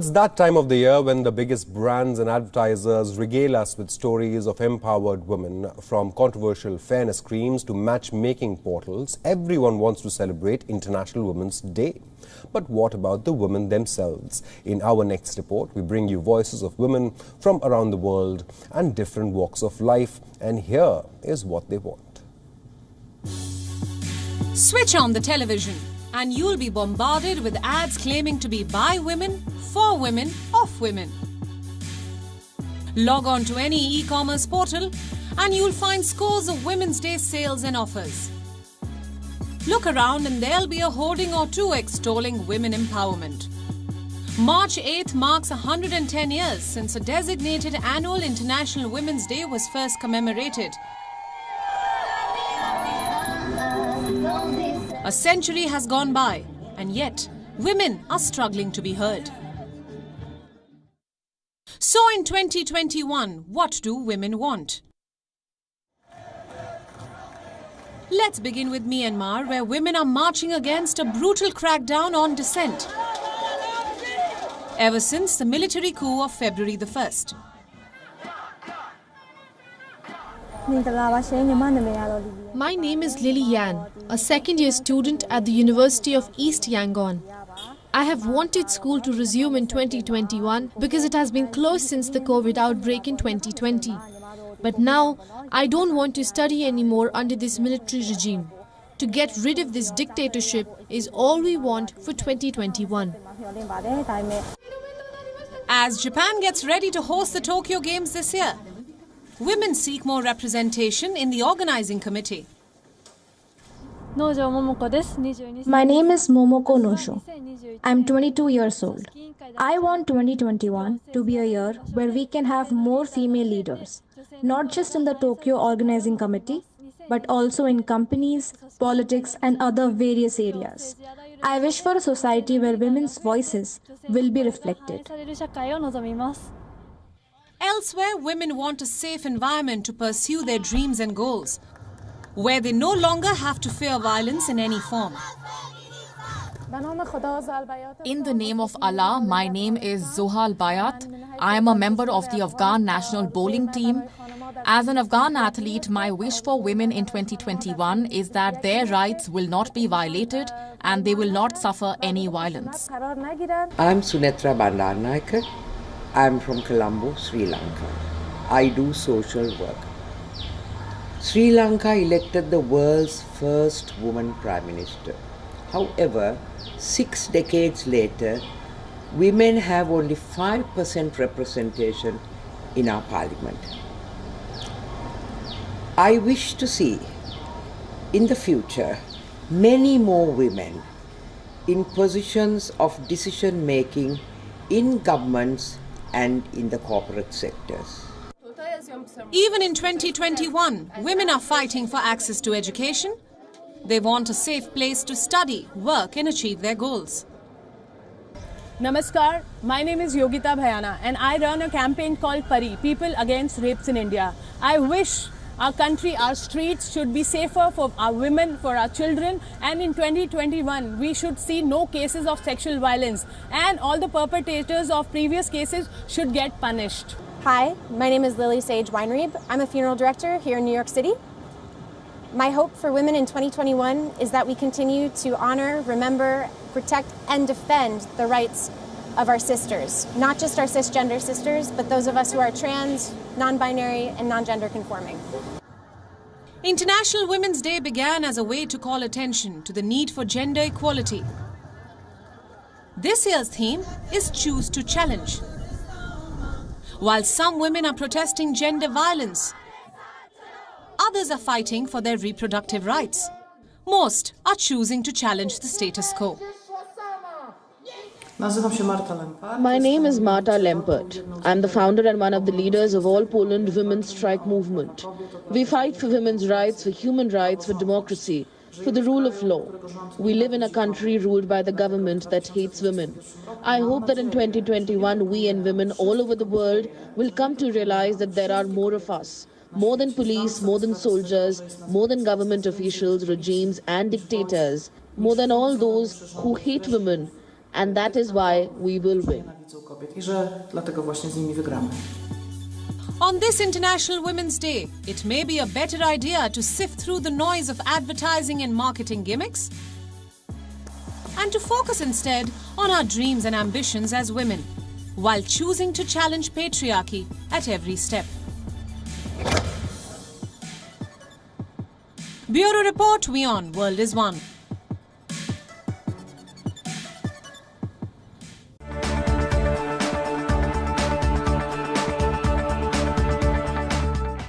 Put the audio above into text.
It's that time of the year when the biggest brands and advertisers regale us with stories of empowered women. From controversial fairness creams to matchmaking portals, everyone wants to celebrate International Women's Day. But what about the women themselves? In our next report, we bring you voices of women from around the world and different walks of life. And here is what they want. Switch on the television and you'll be bombarded with ads claiming to be by women, for women, of women. Log on to any e-commerce portal and you'll find scores of Women's Day sales and offers. Look around and there'll be a hoarding or two extolling women empowerment. March 8th marks 110 years since a designated annual International Women's Day was first commemorated. A century has gone by, and yet women are struggling to be heard. So in 2021, what do women want? Let's begin with Myanmar, where women are marching against a brutal crackdown on dissent ever since the military coup of February the 1st. My name is Lily Yan, a second-year student at the University of East Yangon. I have wanted school to resume in 2021 because it has been closed since the COVID outbreak in 2020. But now, I don't want to study anymore under this military regime. To get rid of this dictatorship is all we want for 2021. As Japan gets ready to host the Tokyo Games this year, women seek more representation in the organizing committee. My name is Momoko Nosho. I'm 22 years old. I want 2021 to be a year where we can have more female leaders, not just in the Tokyo Organizing Committee, but also in companies, politics, and other various areas. I wish for a society where women's voices will be reflected. Elsewhere, women want a safe environment to pursue their dreams and goals, where they no longer have to fear violence in any form. In the name of Allah, my name is Zohal Bayat. I am a member of the Afghan national bowling team. As an Afghan athlete, my wish for women in 2021 is that their rights will not be violated and they will not suffer any violence. I'm Sunetra Bandarnaike. I'm from Colombo, Sri Lanka. I do social work. Sri Lanka elected the world's first woman Prime Minister. However, 6 decades later, women have only 5% representation in our parliament. I wish to see, in the future, many more women in positions of decision making in governments and in the corporate sectors. Even in 2021, women are fighting for access to education. They want a safe place to study, work and achieve their goals. Namaskar, my name is Yogita Bhayana and I run a campaign called PARI, People Against Rapes in India. I wish our country, our streets should be safer for our women, for our children, and in 2021 we should see no cases of sexual violence and all the perpetrators of previous cases should get punished. Hi, my name is Lily Sage Weinreeb. I'm a funeral director here in New York City. My hope for women in 2021 is that we continue to honor, remember, protect, and defend the rights of our sisters, not just our cisgender sisters, but those of us who are trans, non-binary, and non-gender conforming. International Women's Day began as a way to call attention to the need for gender equality. This year's theme is Choose to Challenge. While some women are protesting gender violence, others are fighting for their reproductive rights. Most are choosing to challenge the status quo. My name is Marta Lempert. I'm the founder and one of the leaders of All Poland Women's Strike Movement. We fight for women's rights, for human rights, for democracy, for the rule of law. We live in a country ruled by the government that hates women. I hope that in 2021, we and women all over the world will come to realize that there are more of us. More than police, more than soldiers, more than government officials, regimes and dictators, more than all those who hate women. And that is why we will win. On this International Women's Day, it may be a better idea to sift through the noise of advertising and marketing gimmicks and to focus instead on our dreams and ambitions as women, while choosing to challenge patriarchy at every step. Bureau Report, WION World is One.